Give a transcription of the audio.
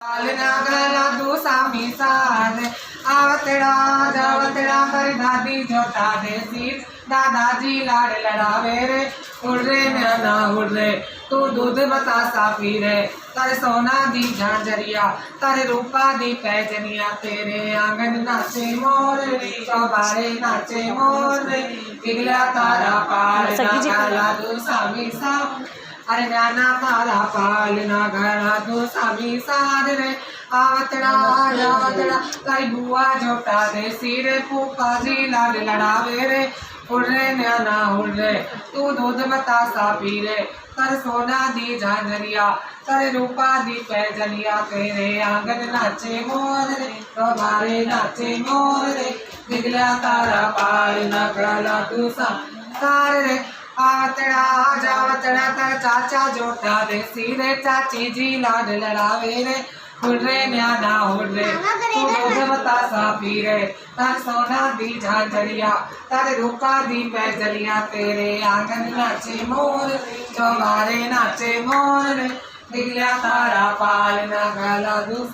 पालना गला दू सामी सारे आवतड़ा जावतड़ा कर दादी जोता दे सिर दादाजी लाड़ लड़ावे रे उड़ रे ना उड़ रे तू दूध बतासा पी रे तारे सोना दी झांझरिया तारे रूपा दी पैजनिया तेरे आंगन नाचे मोर रे चौबारे नाचे मोर रे पिघला तारा पालना गला दू सामी सा अरे ज्ञाना तारा पालना गला दू सामी सार रे आवतड़ा जावतड़ा तारी बुआ जोटा दे सिर फूफा जी लाड़ लड़ावे रे उड़ रे ना उड़ रे तू दूध बतासा पी रे तर सोना दी झांझरिया तर रूपा दी पैजनिया तेरे आंगन नाचे मोर रे तुम्हारे नाचे मोर रे पिघला तारा पालना गला तू सार रे आवतड़ा जावतड़ा तर चाचा जोटा दे सीरे चाची जी लाड लड़ावे रे उड़ रे ना उड़ रे तू दूध बतासा पी रे तर सोना दी झांझरिया तर रूपा दी पैजलिया तेरे आंगन नाचे मोर चौबारे नाचे मोर रे पिघला तारा पालना गला दू